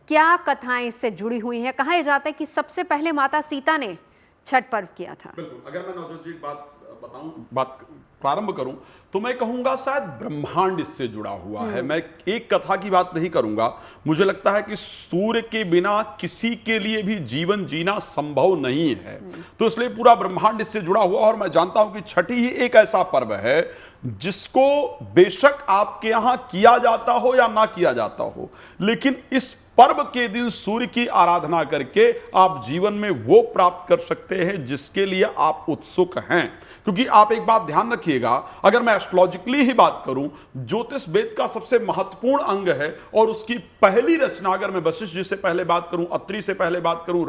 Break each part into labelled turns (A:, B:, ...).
A: क्या कथाएं इससे जुड़ी हुई हैं? कहा जाता है कि सबसे पहले माता सीता ने छठ पर्व किया था।
B: बिल्कुल, अगर मैं नवजोत जी बात प्रारंभ करूं तो मैं कहूंगा शायद ब्रह्मांड इससे जुड़ा हुआ है। मैं एक कथा की बात नहीं करूंगा। मुझे लगता है कि सूर्य के बिना किसी के लिए भी जीवन जीना संभव नहीं है, तो इसलिए पूरा ब्रह्मांड इससे जुड़ा हुआ। और मैं जानता हूं कि छठी ही एक ऐसा पर्व है जिसको बेशक आपके यहां किया जाता हो या ना किया जाता हो, लेकिन इस पर्व के दिन सूर्य की आराधना करके आप जीवन में वो प्राप्त कर सकते हैं जिसके लिए आप उत्सुक हैं। क्योंकि आप एक बात ध्यान रखिएगा, अगर मैं एस्ट्रोलॉजिकली ही बात करूं, ज्योतिष वेद का सबसे महत्वपूर्ण अंग है और उसकी पहली रचना, अगर मैं वशिष्ठ जी से पहले बात करूं, अत्रि से पहले बात करूं,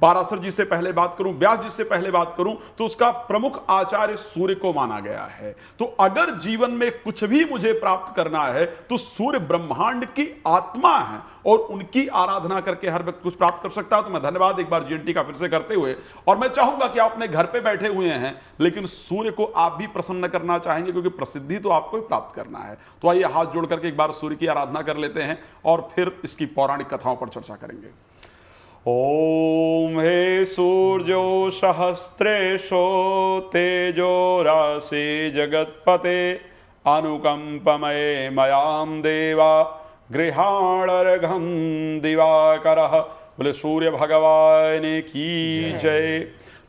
B: पाराशर जी से पहले बात करूं, व्यास जी से पहले बात करूं, तो उसका प्रमुख आचार्य सूर्य को माना गया है। तो अगर जीवन में कुछ भी मुझे प्राप्त करना है तो सूर्य ब्रह्मांड की आत्मा है और उनकी आराधना करके हर व्यक्ति कुछ प्राप्त कर सकता है। तो मैं धन्यवाद एक बार जीएनटी का फिर से करते हुए, और मैं चाहूंगा कि आप अपने घर पे बैठे हुए हैं लेकिन सूर्य को आप भी प्रसन्न करना चाहेंगे, क्योंकि प्रसिद्धि तो आपको ही प्राप्त करना है। तो आइए हाथ जोड़ करके एक बार सूर्य की आराधना कर लेते हैं और फिर इसकी पौराणिक कथाओं पर चर्चा करेंगे। ओम हे सूर्यो सहस्रेशो तेजो राशि जगत्पते अनुकंपमये मयाम देवा गृहाणर्घं दिवाकरः। बोले सूर्य भगवान की जय।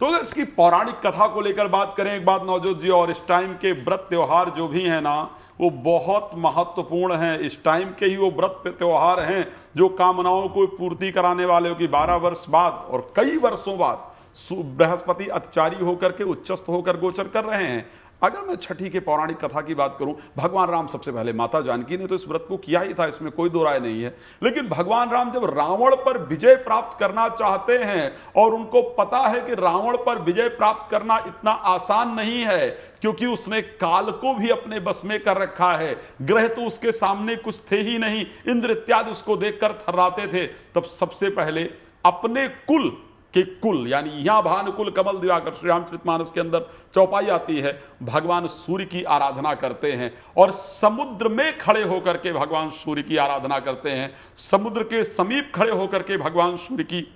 B: तो अगर इसकी पौराणिक कथा को लेकर बात करें एक बात नवजोत जी, और इस टाइम के व्रत त्योहार जो भी हैं ना, वो बहुत महत्वपूर्ण हैं। इस टाइम के ही वो व्रत त्योहार हैं जो कामनाओं को पूर्ति कराने वाले हो कि 12 वर्ष बाद और कई वर्षों बाद बृहस्पति अतिचारी होकर के उच्चस्थ होकर गोचर कर रहे हैं। अगर मैं छठी के पौराणिक कथा की बात करूं, भगवान राम सबसे पहले, माता जानकी ने तो इस व्रत को किया ही था, इसमें कोई दो राय नहीं है। लेकिन भगवान राम जब रावण पर विजय प्राप्त करना चाहते हैं और उनको पता है कि रावण पर विजय प्राप्त करना इतना आसान नहीं है, क्योंकि उसने काल को भी अपने बस में कर रखा है, ग्रह तो उसके सामने कुछ थे ही नहीं, इंद्र इत्यादि उसको देखकर थर्राते थे। तब सबसे पहले अपने कुल के कुल, यानी यहां भानुकुल कमल दिवाकर श्री रामचरितमानस के अंदर चौपाई आती है, भगवान सूर्य की आराधना करते हैं और समुद्र में खड़े होकर के भगवान सूर्य की आराधना करते हैं। समुद्र के समीप खड़े होकर के भगवान सूर्य की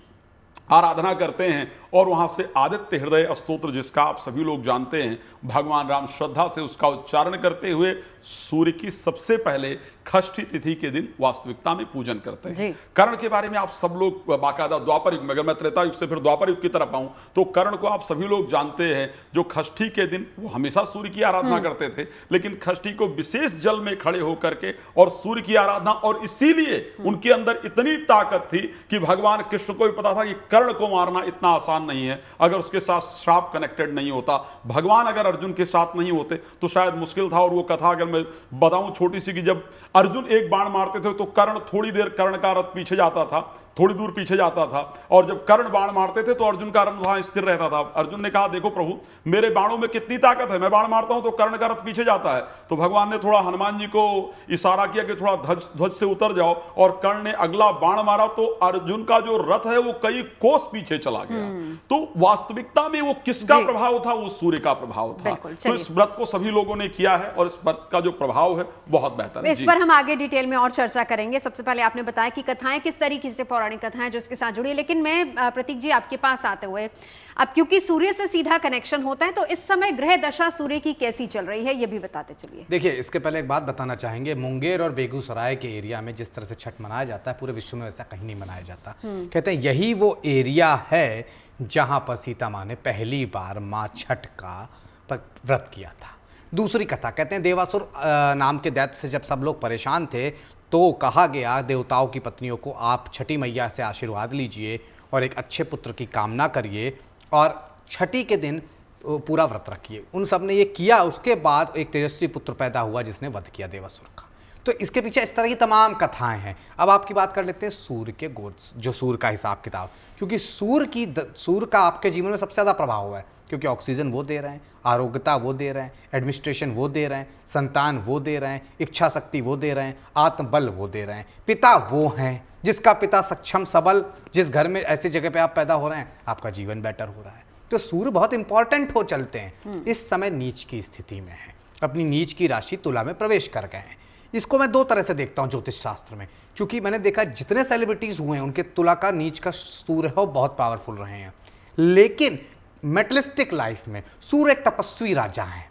B: आराधना करते हैं और वहां से आदित्य हृदय स्तोत्र, जिसका आप सभी लोग जानते हैं, भगवान राम श्रद्धा से उसका उच्चारण करते हुए सूर्य की सबसे पहले षष्ठी तिथि के दिन वास्तविकता में पूजन करते हैं। कर्ण के बारे में आप सब लोग बाकायदा द्वापर युग में, अगर मैं त्रेता युग से फिर द्वापर युग की तरफ आऊं तो कर्ण को आप सभी लोग जानते हैं, जो षष्ठी के दिन वो हमेशा सूर्य की आराधना करते थे, लेकिन षष्ठी को विशेष जल में खड़े होकर के और सूर्य की आराधना, और इसीलिए उनके अंदर इतनी ताकत थी कि भगवान कृष्ण को भी पता था कि कर्ण को मारना इतना आसान नहीं है। अगर उसके साथ श्राप कनेक्टेड नहीं होता, भगवान अगर अर्जुन के साथ नहीं होते तो शायद मुश्किल था। और वो कथा अगर मैं बताऊं छोटी सी, कि जब अर्जुन एक बाण मारते थे तो कर्ण थोड़ी देर, कर्ण का रथ पीछे जाता था, थोड़ी दूर पीछे जाता था, और जब कर्ण बाण मारते थे तो अर्जुन का रथ वहां स्थिर रहता था। अर्जुन ने कहा, देखो प्रभु, मेरे बाणों में कितनी ताकत है, मैं बाण मारता हूं तो कर्ण का रथ पीछे जाता है। तो भगवान ने थोड़ा हनुमान जी को इशारा किया कि थोड़ा ध्वज से उतर जाओ, और कर्ण ने अगला बाण मारा तो अर्जुन का जो रथ है वो कई कोस पीछे चला गया। तो वास्तविकता में वो किसका प्रभाव था? वो सूर्य का प्रभाव था। तो इस व्रत को सभी लोगों ने किया है और इस व्रत का जो प्रभाव है बहुत बेहतर है।
A: इस पर हम आगे डिटेल में और चर्चा करेंगे। सबसे पहले आपने बताया कि कथाएं किस तरीके से, पौराणिक कथाएं जो इसके साथ जुड़ी है, लेकिन मैं प्रतीक जी आपके पास आते हुए, अब क्योंकि सूर्य से सीधा कनेक्शन होता है, तो इस समय ग्रह दशा सूर्य की कैसी चल रही है ये भी बताते चलिए।
C: देखिए, इसके पहले एक बात बताना चाहेंगे, मुंगेर और बेगूसराय के एरिया में जिस तरह से छठ मनाया जाता है, पूरे विश्व में वैसा कहीं नहीं मनाया जाता। कहते हैं यही वो एरिया है जहां पर सीता माँ ने पहली बार माँ छठ का व्रत किया था। दूसरी कथा, कहते हैं देवासुर नाम के दैत्य से जब सब लोग परेशान थे तो कहा गया देवताओं की पत्नियों को, आप छठी मैया से आशीर्वाद लीजिए और एक अच्छे पुत्र की कामना करिए और छठी के दिन पूरा व्रत रखिए। उन सब ने ये किया, उसके बाद एक तेजस्वी पुत्र पैदा हुआ जिसने वध किया देवासुर का। तो इसके पीछे इस तरह की तमाम कथाएं हैं। अब आपकी बात कर लेते हैं सूर्य के जो सूर्य का हिसाब किताब, क्योंकि सूर्य का आपके जीवन में सबसे ज़्यादा प्रभाव हुआ है, क्योंकि ऑक्सीजन वो दे रहे हैं, आरोग्यता वो दे रहे हैं, एडमिनिस्ट्रेशन वो दे रहे हैं, संतान वो दे रहे हैं, इच्छा शक्ति वो दे रहे हैं, आत्मबल वो दे रहे हैं, पिता वो हैं जिसका पिता सक्षम सबल, जिस घर में ऐसी जगह पे आप पैदा हो रहे हैं आपका जीवन बेटर हो रहा है। तो सूर्य बहुत इंपॉर्टेंट हो चलते हैं। इस समय नीच की स्थिति में है, अपनी नीच की राशि तुला में प्रवेश कर गए हैं। इसको मैं दो तरह से देखता हूँ ज्योतिष शास्त्र में, क्योंकि मैंने देखा जितने सेलिब्रिटीज हुए हैं उनके तुला का नीच का सूर्य है वो बहुत पावरफुल रहे हैं, लेकिन मेटलिस्टिक लाइफ में सूर्य एक तपस्वी राजा है,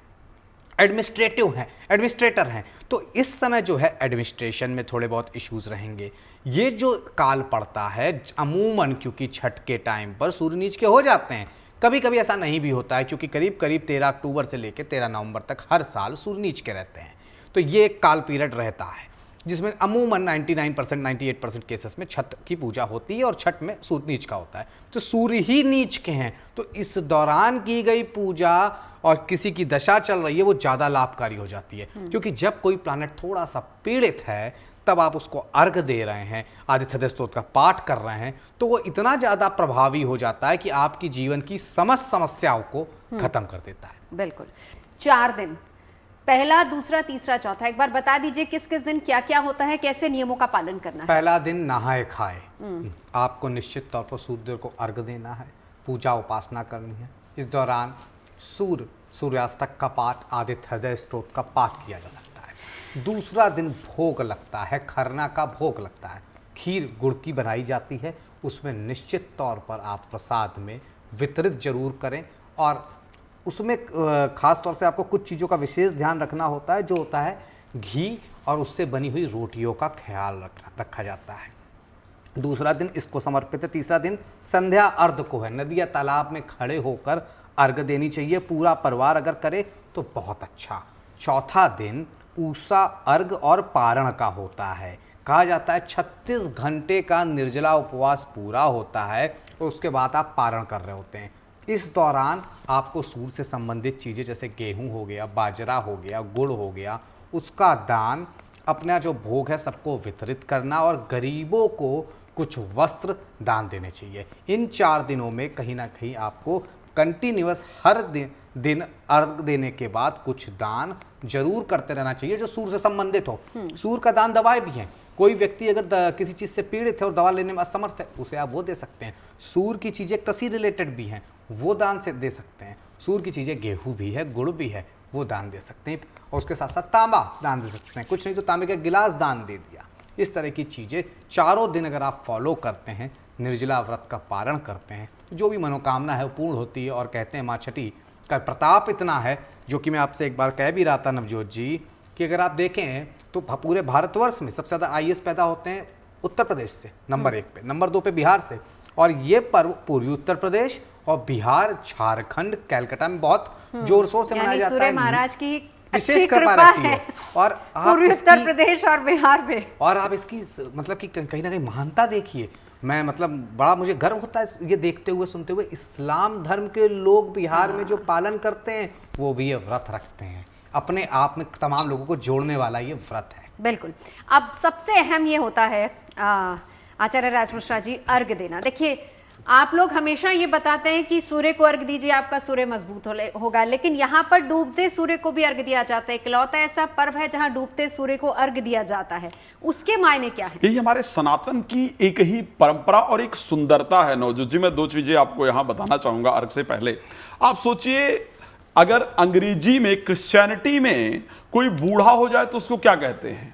C: एडमिनिस्ट्रेटर हैं, तो इस समय जो है एडमिनिस्ट्रेशन में थोड़े बहुत इश्यूज रहेंगे। ये जो काल पड़ता है अमूमन, क्योंकि छठ के टाइम पर सूर्य नीच के हो जाते हैं, कभी कभी ऐसा नहीं भी होता है, क्योंकि करीब करीब 13 अक्टूबर से लेकर 13 नवंबर तक हर साल सूर्य नीच के रहते हैं। तो ये एक काल पीरियड रहता है जिसमें अमूमन 99% 98% केसेस में छठ की पूजा होती है और छठ में सूर्य नीच का होता है। तो सूर्य ही नीच के हैं, तो इस दौरान की गई पूजा और किसी की दशा चल रही है वो ज़्यादा लाभकारी हो जाती है, क्योंकि जब कोई प्लैनेट थोड़ा सा पीड़ित है तब आप उसको अर्घ दे रहे हैं, आदित्य हृदय स्तोत्र का पाठ कर रहे हैं, तो वो इतना ज़्यादा प्रभावी हो जाता है कि आपकी जीवन की समस्त समस्याओं को खत्म कर देता है।
A: बिल्कुल। 4 दिन, पहला, दूसरा, तीसरा, चौथा, एक बार बता दीजिए किस किस दिन क्या क्या होता है, कैसे नियमों का पालन करना है।
C: पहला दिन नहाए खाए, आपको निश्चित तौर पर सूर्यदेव को अर्घ देना है, पूजा उपासना करनी है। इस दौरान सूर्यास्तक का पाठ, आदित्य हृदय स्तोत्र का पाठ किया जा सकता है। दूसरा दिन भोग लगता है, खरना का भोग लगता है, खीर गुड़ की बनाई जाती है, उसमें निश्चित तौर पर आप प्रसाद में वितरित जरूर करें, और उसमें खास तौर से आपको कुछ चीज़ों का विशेष ध्यान रखना होता है, जो होता है घी और उससे बनी हुई रोटियों का ख्याल रखा जाता है। दूसरा दिन इसको समर्पित है। तीसरा दिन संध्या अर्घ को है, नदी या तालाब में खड़े होकर अर्घ देनी चाहिए, पूरा परिवार अगर करे तो बहुत अच्छा। चौथा दिन ऊषा अर्घ और पारण का होता है, कहा जाता है 36 घंटे का निर्जला उपवास पूरा होता है और उसके बाद आप पारण कर रहे होते हैं। इस दौरान आपको सूर्य से संबंधित चीज़ें जैसे गेहूं हो गया, बाजरा हो गया, गुड़ हो गया, उसका दान, अपना जो भोग है सबको वितरित करना और गरीबों को कुछ वस्त्र दान देने चाहिए। इन 4 दिनों में कहीं ना कहीं आपको कंटिन्यूअस हर दिन अर्घ देने के बाद कुछ दान जरूर करते रहना चाहिए जो सूर्य से संबंधित हो। सूर्य का दान दवाएं भी हैं, कोई व्यक्ति अगर किसी चीज़ से पीड़ित है और दवा लेने में असमर्थ है, उसे आप वो दे सकते हैं। सूर्य की चीज़ें कृषि रिलेटेड भी हैं, वो दान से दे सकते हैं। सूर्य की चीज़ें गेहूं भी है, गुड़ भी है, वो दान दे सकते हैं, और उसके साथ साथ तांबा दान दे सकते हैं, कुछ नहीं तो तांबे का गिलास दान दे दिया। इस तरह की चीज़ें 4 दिन अगर आप फॉलो करते हैं, निर्जला व्रत का पारण करते हैं, तो जो भी मनोकामना है वो पूर्ण होती है। और कहते हैं माँ छठी का प्रताप इतना है, जो कि मैं आपसे एक बार कह भी रहा था नवजोत जी, कि अगर आप देखें तो पूरे भारतवर्ष में सबसे ज़्यादा IAS पैदा होते हैं उत्तर प्रदेश से, नंबर 1 पे, नंबर 2 पे बिहार से, और ये पर्व पूर्वी उत्तर प्रदेश और बिहार, झारखंड, कलकत्ता में बहुत जोर शोर से मनाया जाता है।
A: सूर्य महाराज की अच्छी
C: विशेष कृपा
A: कृपा
C: रहती है। और आप
A: पूर्वी उत्तर प्रदेश और बिहार में,
C: और आप इसकी मतलब कि कहीं ना कहीं महानता देखिए। मैं मतलब बड़ा मुझे गर्व होता है ये देखते हुए, सुनते हुए, इस्लाम धर्म के लोग बिहार में जो पालन करते हैं वो भी ये व्रत रखते हैं। अपने आप में तमाम लोगों को जोड़ने वाला ये व्रत है।
A: बिल्कुल। अब सबसे अहम ये होता है आचार्य राज मिश्रा जी, अर्घ देना। देखिए, आप लोग हमेशा ये बताते हैं कि सूर्य को अर्घ दीजिए, आपका सूर्य मजबूत होगा, लेकिन यहाँ पर डूबते सूर्य को भी अर्घ दिया जाता है। इकलौता ऐसा पर्व है जहाँ डूबते सूर्य को अर्घ दिया जाता है, उसके मायने क्या है?
B: यही हमारे सनातन की एक ही परंपरा और एक सुंदरता है। नवजोत जी, मैं 2 चीजें आपको यहाँ बताना चाहूंगा अर्घ से पहले। आप सोचिए, अगर अंग्रेजी में, क्रिश्चियनिटी में कोई बूढ़ा हो जाए तो उसको क्या कहते हैं?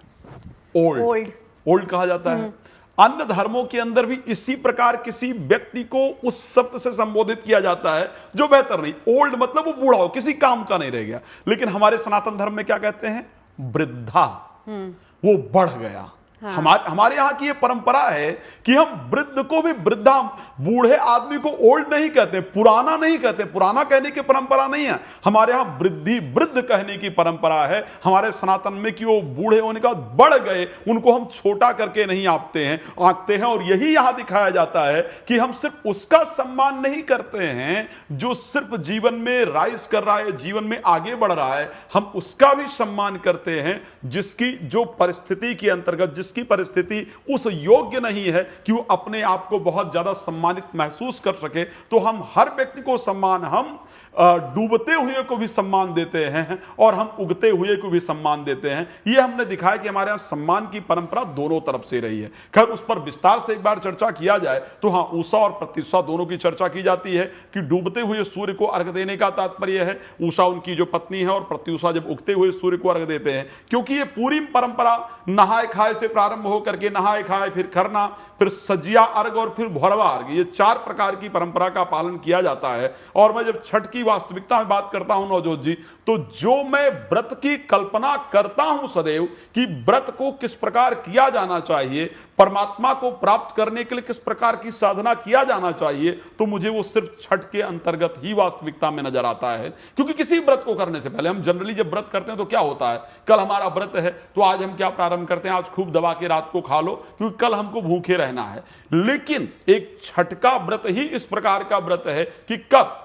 B: ओल्ड कहा जाता है। अन्य धर्मों के अंदर भी इसी प्रकार किसी व्यक्ति को उस शब्द से संबोधित किया जाता है जो बेहतर नहीं। ओल्ड मतलब वो बूढ़ा हो, किसी काम का नहीं रह गया। लेकिन हमारे सनातन धर्म में क्या कहते हैं? वृद्धा, वो बढ़ गया। हाँ। हमारे यहाँ की ये परंपरा है कि हम वृद्ध को भी वृद्धा, बूढ़े आदमी को ओल्ड नहीं कहते, पुराना नहीं कहते। पुराना कहने की परंपरा नहीं है हमारे यहाँ, वृद्ध कहने की परंपरा है हमारे सनातन में कि वो बूढ़े होने का बढ़ गए, उनको हम छोटा करके नहीं आंकते हैं। और यही यहाँ दिखाया जाता है कि हम सिर्फ उसका सम्मान नहीं करते हैं जो सिर्फ जीवन में राइज कर रहा है, जीवन में आगे बढ़ रहा है, हम उसका भी सम्मान करते हैं जिसकी जो परिस्थिति के अंतर्गत, जिसकी परिस्थिति उस योग्य नहीं है कि वो अपने आप को बहुत ज्यादा सम्मानित महसूस कर सके। तो हम हर व्यक्ति को सम्मान हम डूबते हुए को भी सम्मान देते हैं और हम उगते हुए को भी सम्मान देते हैं। ये हमने दिखाया कि हमारे यहाँ सम्मान की परंपरा दोनों तरफ से रही है। खैर उस पर विस्तार से एक बार चर्चा किया जाए तो हाँ, उषा और प्रत्युषा दोनों की चर्चा की जाती है कि डूबते हुए सूर्य को अर्घ देने का तात्पर्य है, उषा उनकी जो पत्नी है और प्रत्युषा जब उगते हुए सूर्य को अर्घ देते हैं, क्योंकि ये पूरी परंपरा नहाए खाए से प्रारंभ होकर के नहाए खाए, फिर खरना, फिर सजिया अर्घ और फिर भोरवा अर्घ, ये 4 प्रकार की परंपरा का पालन किया जाता है। और मैं जब छठ की वास्तविकता में बात करता हूं नवजोत जी, तो जो मैं व्रत की कल्पना करता हूं सदैव कि व्रत को किस प्रकार किया जाना चाहिए, परमात्मा को प्राप्त करने के लिए किस प्रकार की साधना किया जाना चाहिए, तो मुझे वो सिर्फ छठ के अंतर्गत ही वास्तविकता में नजर आता है। क्योंकि किसी व्रत को करने से पहले हम जनरली जब व्रत करते हैं तो क्या होता है, कल हमारा व्रत है तो आज हम क्या प्रारंभ करते हैं, आज खूब दबा के रात को खा लो क्योंकि कल हमको भूखे रहना है। लेकिन एक छठ का व्रत ही इस प्रकार का व्रत है कि कब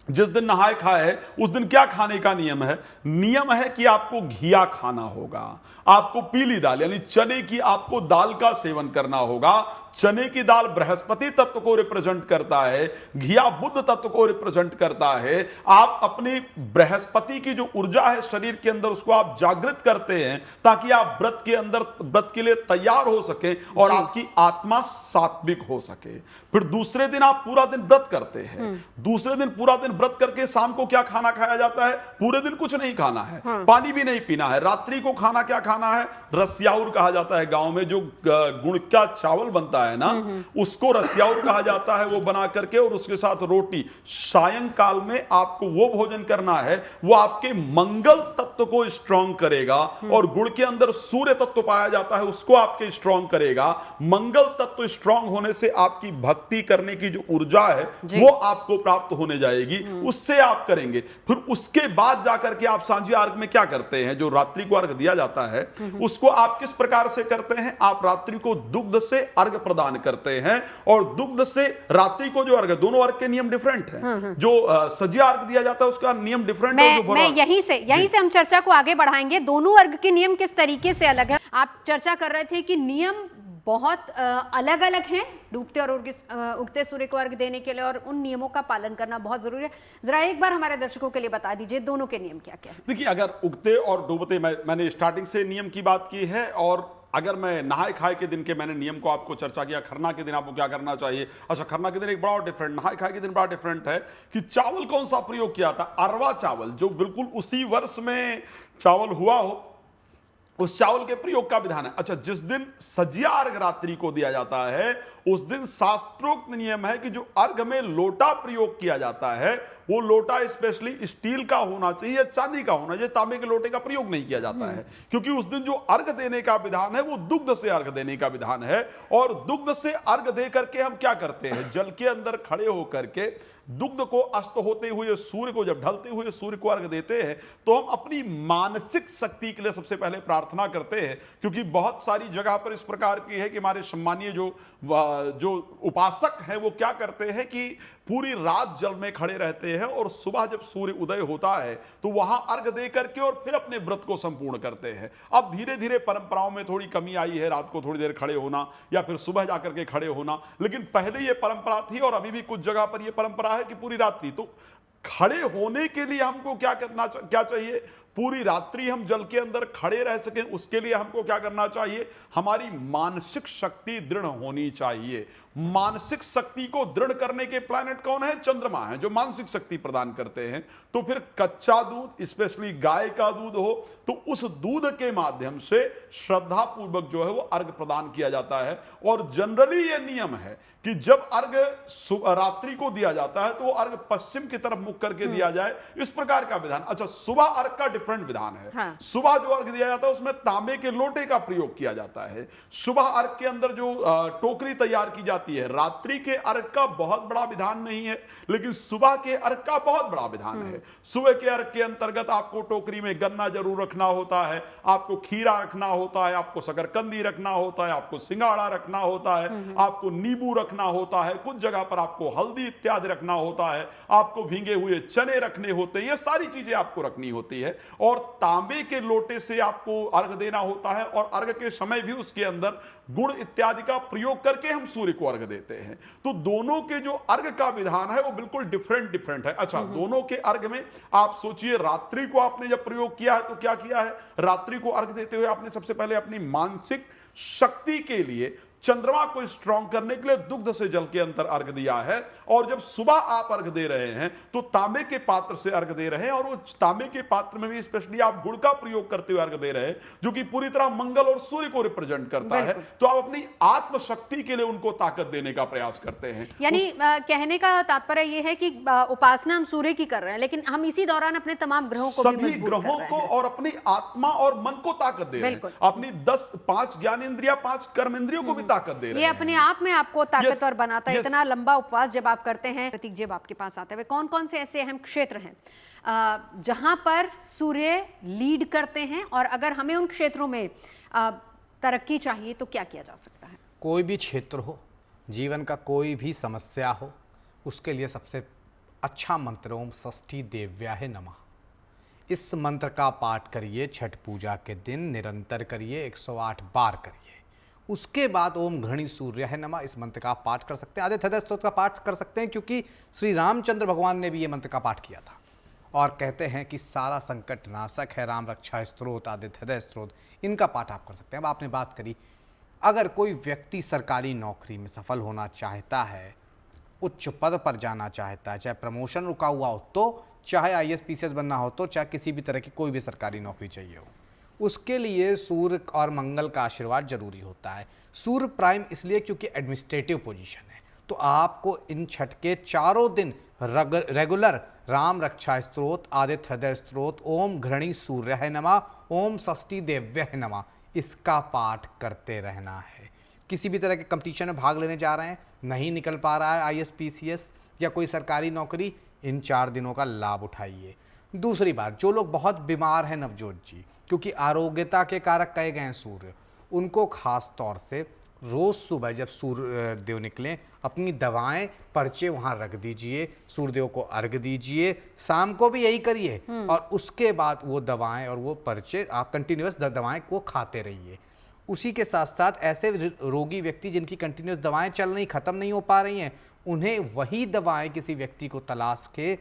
B: जिस दिन नहाए खाए है उस दिन क्या खाने का नियम है, नियम है कि आपको घिया खाना होगा, आपको पीली दाल यानी चने की आपको दाल का सेवन करना होगा। चने की दाल बृहस्पति तत्व को रिप्रेजेंट करता है, घिया बुध तत्व को रिप्रेजेंट करता है। आप अपनी बृहस्पति की जो ऊर्जा है शरीर के अंदर उसको आप जागृत करते हैं ताकि आप व्रत के अंदर व्रत के लिए तैयार हो सके और आपकी आत्मा सात्विक हो सके। फिर दूसरे दिन आप पूरा दिन व्रत करते हैं, दूसरे दिन पूरा दिन व्रत करके शाम को क्या खाना खाया जाता है, पूरे दिन कुछ नहीं खाना है, पानी भी नहीं पीना है। रात्रि को खाना क्या खाना है, रसियाउर कहा जाता है, गांव में जो गुड़ का चावल बनता है ना उसको रसियाउर कहा जाता है, वो बना करके और उसके साथ रोटी। सायंकाल में आपको वो भोजन करना है, वो आपके मंगल तत्व को स्ट्रांग करेगा और गुड़ के अंदर सूर्य तत्व पाया जाता है, उसको आपके स्ट्रांग करेगा। मंगल तत्व स्ट्रांग होने से आपकी भक्ति करने की जो ऊर्जा है वो आपको प्राप्त होने जाएगी, उससे आप करेंगे। फिर उसके बाद जाकर के आप सांझिया अर्घ में क्या करते हैं, जो रात्रि को अर्घ दिया जाता है उसको आप किस प्रकार से करते हैं, आप रात्रि को दुग्ध से अर्घ प्रदान करते हैं और दुग्ध से रात्रि को जो अर्घ, दोनों अर्घ के नियम डिफरेंट हैं। जो सजिया अर्घ दिया जाता है उसका नियम डिफरेंट है।
A: मैं यहीं से हम चर्चा को आगे बढ़ाएंगे, दोनों अर्घ के नियम किस तरीके से अलग है। आप चर्चा कर रहे थे कि नियम बहुत अलग अलग हैं डूबते और उगते सूर्य को अर्घ देने के लिए, और उन नियमों का पालन करना बहुत जरूरी है। जरा एक बार हमारे दर्शकों के लिए बता दीजिए दोनों के नियम क्या क्या है।
B: देखिए, अगर उगते और डूबते, मैंने स्टार्टिंग से नियम की बात की है, और अगर मैं नहाए खाए के दिन के मैंने नियम को आपको चर्चा किया, खरना के दिन आपको क्या करना चाहिए। अच्छा, खरना के दिन एक बड़ा डिफरेंट, नहाए खाए के दिन बड़ा डिफरेंट है कि चावल कौन सा प्रयोग किया था, अरवा चावल, जो बिल्कुल उसी वर्ष में चावल हुआ हो उस चावल के प्रयोग का विधान है। अच्छा, जिस दिन सजिया अर्घ रात्रि को दिया जाता है उस दिन शास्त्रोक्त नियम है कि जो अर्घ में लोटा प्रयोग किया जाता है वो लोटा स्पेशली स्टील का होना चाहिए, चांदी का होना चाहिए, तांबे के लोटे का प्रयोग नहीं किया जाता है, क्योंकि उस दिन जो अर्घ देने का विधान है वो दुग्ध से अर्घ देने का विधान है। और दुग्ध से अर्घ दे करके हम क्या करते हैं, जल के अंदर खड़े होकर के दुग्ध को अस्त होते हुए सूर्य को, जब ढलते हुए सूर्य को अर्घ देते हैं तो हम अपनी मानसिक शक्ति के लिए सबसे पहले प्रार्थना करते हैं, क्योंकि बहुत सारी जगह पर इस प्रकार की है कि हमारे सम्मानीय जो उपासक हैं वो क्या करते हैं कि पूरी रात जल में खड़े रहते हैं और सुबह जब सूर्य उदय होता है तो वहां अर्घ दे करके और फिर अपने व्रत को संपूर्ण करते हैं। अब धीरे धीरे परंपराओं में थोड़ी कमी आई है, रात को थोड़ी देर खड़े होना या फिर सुबह जाकर के खड़े होना, लेकिन पहले ये परंपरा थी और अभी भी कुछ जगह पर यह परंपरा है कि पूरी रात्रि। तो खड़े होने के लिए हमको क्या चाहिए, पूरी रात्रि हम जल के अंदर खड़े रह सकें उसके लिए हमको क्या करना चाहिए, हमारी मानसिक शक्ति दृढ़ होनी चाहिए। मानसिक शक्ति को दृढ़ करने के प्लैनेट कौन है, चंद्रमा है, जो मानसिक शक्ति प्रदान करते हैं। तो फिर कच्चा दूध, स्पेशली गाय का दूध हो तो उस दूध के माध्यम से श्रद्धा पूर्वक जो है वो अर्घ प्रदान किया जाता है। और जनरली ये नियम है कि जब अर्घ रात्रि को दिया जाता है तो वो अर्घ पश्चिम की तरफ मुख करके दिया जाए, इस प्रकार का विधान। अच्छा, सुबह अर्घ का डिफरेंट विधान है। हाँ। सुबह जो अर्घ दिया जाता है उसमें तांबे के लोटे का प्रयोग किया जाता है। सुबह अर्घ के अंदर जो टोकरी तैयार की जाती है, रात्रि के अर्घ का बहुत बड़ा विधान नहीं है, लेकिन सुबह के अर्घ का बहुत बड़ा विधान है। सुबह के अर्घ के अंतर्गत आपको टोकरी में गन्ना जरूर रखना होता है, आपको खीरा रखना होता है, आपको शकरकंदी रखना होता है, आपको सिंगाड़ा रखना होता है, आपको नींबू रखना होता है, कुछ जगह पर आपको हल्दी इत्यादि रखना होता है, आपको भींगे हुए चने रखने होते हैं, ये सारी चीजें आपको रखनी होती है। और तांबे के लोटे से आपको अर्घ देना होता है, और अर्घ के समय भी उसके अंदर गुड़ इत्यादि का प्रयोग करके हम सूर्य को अर्घ देते हैं। तो दोनों के जो अर्घ का विधान है वो बिल्कुल डिफरेंट है। अच्छा, दोनों के अर्घ में आप सोचिए, रात्रि को आपने जब प्रयोग किया है तो क्या किया है, रात्रि को अर्घ देते हुए आपने सबसे पहले अपनी मानसिक शक्ति के लिए, चंद्रमा को स्ट्रांग करने के लिए दुग्ध से जल के अंतर अर्घ दिया है। और जब सुबह आप अर्घ दे रहे हैं तो तांबे के पात्र से अर्घ दे रहे हैं, और वो तांबे के पात्र में भी स्पेशली आप गुड़ का प्रयोग करते हुए अर्घ दे रहे हैं, जो कि पूरी तरह मंगल और सूर्य को रिप्रेजेंट करता है। तो आप अपनी आत्मशक्ति के लिए उनको ताकत देने का प्रयास करते हैं।
A: यानी कहने का तात्पर्य यह है कि उपासना हम सूर्य की कर रहे हैं, लेकिन हम इसी दौरान अपने तमाम ग्रहों को भी
B: सभी
A: मजबूत
B: ग्रहों
A: कर रहे
B: को
A: हैं।
B: और अपनी आत्मा और मन को ताकत दे रहे हैं, अपनी 5 ज्ञानेंद्रिया, 5 कर्मेंद्रियों को भी ताकत दे रहे
A: ये
B: हैं।
A: अपने आप में आपको ताकतवर बनाता है।
B: yes.
A: इतना लंबा उपवास जब आप करते हैं, प्रतीक जी, आपके पास आते हुए कौन कौन से ऐसे अहम क्षेत्र हैं जहां पर सूर्य लीड करते हैं, और अगर हमें उन क्षेत्रों में तरक्की चाहिए तो क्या किया जा सकता है?
C: कोई भी क्षेत्र हो, जीवन का कोई भी समस्या हो, उसके लिए सबसे अच्छा मंत्र ओम षष्ठी देव्याय नमः। इस मंत्र का पाठ करिए, छठ पूजा के दिन निरंतर करिए, 108 बार करिए। उसके बाद ओम घृणी सूर्याय नमः इस मंत्र का पाठ कर सकते हैं। आदित्य हृदय स्तोत्र का पाठ कर सकते हैं, क्योंकि श्री रामचंद्र भगवान ने भी ये मंत्र का पाठ किया था, और कहते हैं कि सारा संकट नाशक है राम रक्षा स्तोत्र, आदित्य हृदय स्तोत्र, इनका पाठ आप कर सकते हैं। अब आपने बात करी, अगर कोई व्यक्ति सरकारी नौकरी में सफल होना चाहता है, उच्च पद पर जाना चाहता है, चाहे प्रमोशन रुका हुआ हो तो, चाहे IAS PCS बनना हो तो, चाहे किसी भी तरह की कोई भी सरकारी नौकरी चाहिए हो, उसके लिए सूर्य और मंगल का आशीर्वाद जरूरी होता है। सूर्य प्राइम इसलिए क्योंकि एडमिनिस्ट्रेटिव पोजीशन है। तो आपको इन छठ के चारों दिन रेगुलर राम रक्षा स्तोत्र, आदित्य हृदय स्तोत्र, ओम घृणी सूर्याय नमः, ओम षष्ठी देव्याय नमः, इसका पाठ करते रहना है। किसी भी तरह के कंपटीशन में भाग लेने जा रहे हैं, नहीं निकल पा रहा है IAS PCS या कोई सरकारी नौकरी, इन 4 दिनों का लाभ उठाइए। दूसरी बात, जो लोग बहुत बीमार हैं नवजोत जी, क्योंकि आरोग्यता के कारक कहे गए हैं सूर्य, उनको खास तौर से रोज सुबह जब सूर्य देव निकलें, अपनी दवाएं पर्चे वहां रख दीजिए, सूर्यदेव को अर्घ दीजिए, शाम को भी यही करिए, और उसके बाद वो दवाएं और वो पर्चे आप कंटिन्यूअस दवाएं को खाते रहिए। उसी के साथ साथ ऐसे रोगी व्यक्ति जिनकी कंटिन्यूअस दवाएं चल रही, खत्म नहीं हो पा रही हैं, उन्हें वही दवाएं किसी व्यक्ति को तलाश के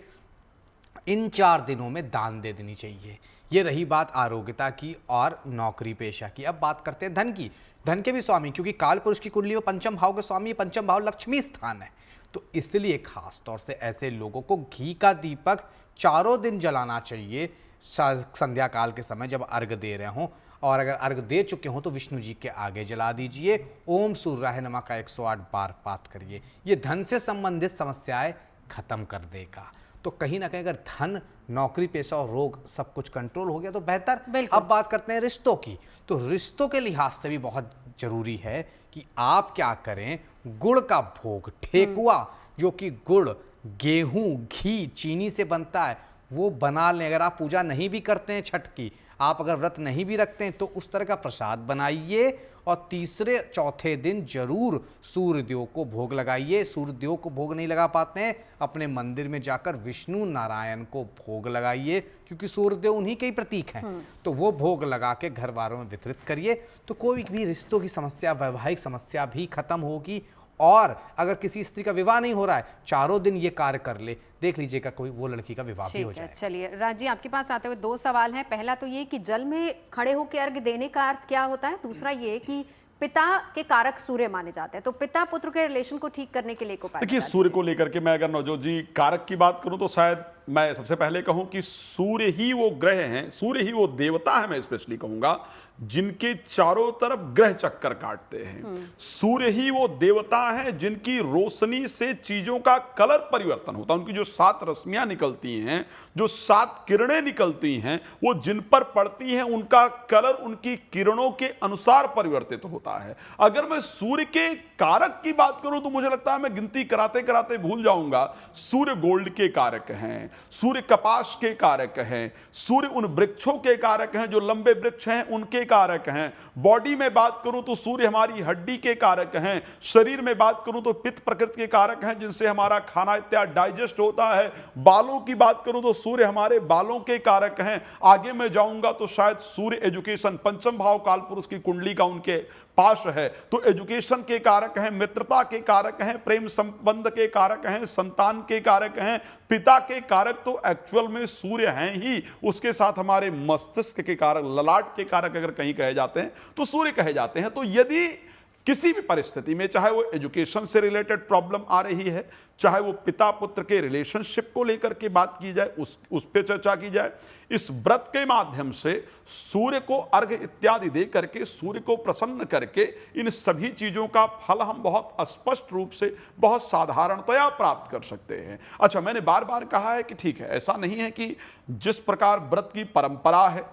C: इन 4 दिनों में दान दे देनी चाहिए। ये रही बात आरोग्यता की और नौकरी पेशा की। अब बात करते हैं धन की। धन के भी स्वामी, क्योंकि काल पुरुष की कुंडली में पंचम भाव के स्वामी, पंचम भाव लक्ष्मी स्थान है, तो इसलिए खास तौर से ऐसे लोगों को घी का दीपक चारों दिन जलाना चाहिए संध्या काल के समय जब अर्घ दे रहे हों, और अगर अर्घ दे चुके हों तो विष्णु जी के आगे जला दीजिए। ओम सूर्याय नमः का 108 बार पाठ करिए। ये धन से संबंधित समस्याएं खत्म कर देगा। तो कहीं ना कहीं अगर धन, नौकरी पेशा और रोग सब कुछ कंट्रोल हो गया तो बेहतर। अब बात करते हैं रिश्तों की। तो रिश्तों के लिहाज से भी बहुत जरूरी है कि आप क्या करें, गुड़ का भोग, ठेकुआ जो कि गुड़, गेहूं, घी, चीनी से बनता है, वो बना लें। अगर आप पूजा नहीं भी करते हैं छठ की, आप अगर व्रत नहीं भी रखते हैं, तो उस तरह का प्रसाद बनाइए, और तीसरे चौथे दिन जरूर सूर्यदेव को भोग लगाइए। सूर्यदेव को भोग नहीं लगा पाते हैं, अपने मंदिर में जाकर विष्णु नारायण को भोग लगाइए, क्योंकि सूर्यदेव उन्हीं के ही प्रतीक हैं। तो वो भोग लगा के घर वालों में वितरित करिए, तो कोई भी रिश्तों की समस्या, वैवाहिक समस्या भी खत्म होगी। और अगर किसी स्त्री का विवाह नहीं हो रहा है, चारों दिन ये कार्य कर ले, देख लीजिएगा कोई वो लड़की का विवाह भी हो जाए।
A: चलिए राज जी, आपके पास आते हुए 2 सवाल हैं। पहला तो ये कि जल में खड़े होकर अर्घ देने का अर्थ क्या होता है। दूसरा ये कि पिता के कारक सूर्य माने जाते हैं, तो पिता पुत्र के रिलेशन को ठीक करने के लिए को
B: देखिए, सूर्य को लेकर के मैं अगर नवजोत जी कारक की बात करूं तो शायद मैं सबसे पहले कहूं कि सूर्य ही वो ग्रह हैं, सूर्य ही वो देवता है, मैं स्पेशली कहूंगा, जिनके चारों तरफ ग्रह चक्कर काटते हैं। सूर्य ही वो देवता है जिनकी रोशनी से चीजों का कलर परिवर्तन होता है। उनकी जो 7 रश्मियां निकलती हैं, जो 7 किरणें निकलती हैं, वो जिन पर पड़ती हैं उनका कलर उनकी किरणों के अनुसार परिवर्तित होता है। अगर मैं सूर्य के कारक की बात करूं तो मुझे लगता है मैं गिनती कराते कराते भूल जाऊंगा। सूर्य गोल्ड के कारक हैं, सूर्य कपास के कारक हैं, सूर्य उन वृक्षों के कारक हैं जो लंबे वृक्ष हैं उनके कारक हैं। बॉडी में बात करूं तो सूर्य हमारी हड्डी के कारक हैं। शरीर में बात करूं तो पित्त प्रकृति के कारक हैं जिनसे हमारा खाना इत्यादि डाइजेस्ट होता है। बालों की बात करूं तो सूर्य हमारे बालों के कारक हैं। आगे मैं जाऊंगा तो शायद सूर्य एजुकेशन, पंचम भाव कालपुरुष की कुंडली का उनके पास है, तो एजुकेशन के कारक हैं, मित्रता के कारक हैं, प्रेम संबंध के कारक हैं, संतान के कारक हैं, पिता के कारक तो एक्चुअल में सूर्य हैं ही। उसके साथ हमारे मस्तिष्क के कारक, ललाट के कारक अगर कहीं कहे जाते हैं तो सूर्य कहे जाते हैं। तो यदि किसी भी परिस्थिति में, चाहे वो एजुकेशन से रिलेटेड प्रॉब्लम आ रही है, चाहे वो पिता पुत्र के रिलेशनशिप को लेकर के बात की जाए, उस पे चर्चा की जाए, इस व्रत के माध्यम से सूर्य को अर्घ्य इत्यादि दे करके, सूर्य को प्रसन्न करके इन सभी चीजों का फल हम बहुत स्पष्ट रूप से, बहुत साधारणतया प्राप्त कर सकते हैं। अच्छा, मैंने बार बार कहा है कि ठीक है, ऐसा नहीं है कि जिस प्रकार व्रत की परंपरा है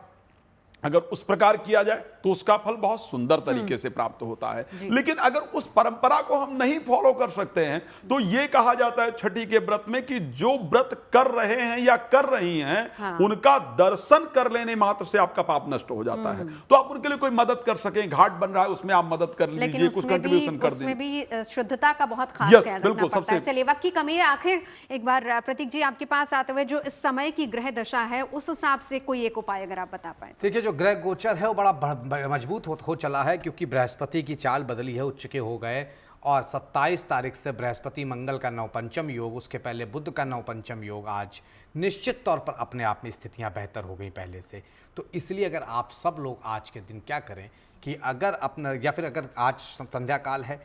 B: अगर उस प्रकार किया जाए तो उसका फल बहुत सुंदर तरीके से प्राप्त होता है, लेकिन अगर उस परंपरा को हम नहीं फॉलो कर सकते हैं तो ये कहा जाता है छठी के व्रत में कि जो व्रत कर रहे हैं या कर रही हैं उनका दर्शन कर लेने मात्र से आपका पाप नष्ट हो जाता है। तो आप उनके लिए कोई मदद कर सकें, घाट बन रहा है उसमें आप मदद कर लीजिए, कुछ कंट्रीब्यूशन कर दें।
A: उसमें भी शुद्धता का बहुत खास
B: Yes,
A: ख्याल रखना
B: बिल्कुल,
A: पड़ता है। चलिए, वक्त की कमी है, आखिर एक बार प्रतीक जी आपके पास आते हुए जो इस समय की ग्रह दशा है उस हिसाब से कोई एक उपाय अगर आप बता पाए।
C: देखिए, जो ग्रह गोचर है वो बड़ा मजबूत हो चला है, क्योंकि बृहस्पति की चाल बदली है, उच्च के हो गए, और 27 तारीख से बृहस्पति मंगल का नवपंचम योग, उसके पहले बुध का नवपंचम योग, आज निश्चित तौर पर अपने आप में स्थितियां बेहतर हो गई पहले से। तो इसलिए अगर आप सब लोग आज के दिन क्या करें कि अगर अपना, या फिर अगर आज संध्या काल है,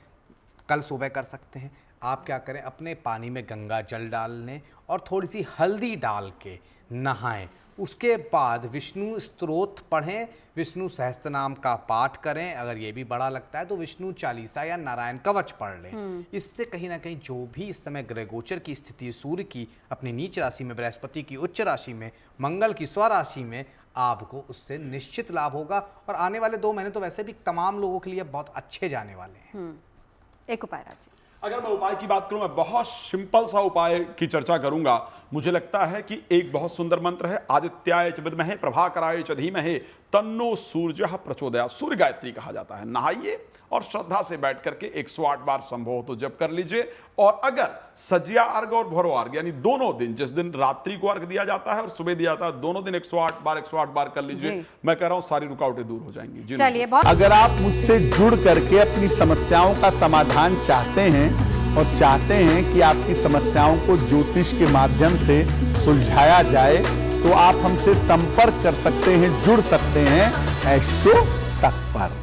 C: कल सुबह कर सकते हैं, आप क्या करें, अपने पानी में गंगा जल डालने और थोड़ी सी हल्दी डाल के नहाएं। उसके बाद विष्णु स्तोत्र पढ़ें, विष्णु सहस्त्रनाम का पाठ करें, अगर ये भी बड़ा लगता है तो विष्णु चालीसा या नारायण कवच पढ़ लें। इससे कहीं ना कहीं जो भी इस समय ग्रह गोचर की स्थिति, सूर्य की अपनी नीच राशि में, बृहस्पति की उच्च राशि में, मंगल की स्वराशि में, आपको उससे निश्चित लाभ होगा। और आने वाले 2 महीने तो वैसे भी तमाम लोगों के लिए बहुत अच्छे जाने वाले हैं।
A: एक उपाय राजी।
B: अगर मैं उपाय की बात करूं, मैं बहुत सिंपल सा उपाय की चर्चा करूंगा। मुझे लगता है कि एक बहुत सुंदर मंत्र है, आदित्याय च विद्महे प्रभाकराय च धीमहि तन्नो सूर्यः प्रचोदयात्। सूर्य गायत्री कहा जाता है। नहाइए और श्रद्धा से बैठ करके 108 बार संभव हो तो जप कर लीजिए। और अगर सजिया अर्घ और भोरो अर्घ, यानी दोनों दिन, जिस दिन रात्रि को अर्घ दिया जाता है और सुबह दिया जाता है, दोनों दिन 108 बार कर लीजिए। मैं कह रहा हूं सारी रुकावटें दूर हो जाएंगी।
A: चलिए, बहुत
D: अगर आप मुझसे जुड़ करके अपनी समस्याओं का समाधान चाहते हैं और चाहते हैं कि आपकी समस्याओं को ज्योतिष के माध्यम से सुलझाया जाए, तो आप हमसे संपर्क कर सकते हैं, जुड़ सकते हैं एस्ट्रो तक पर।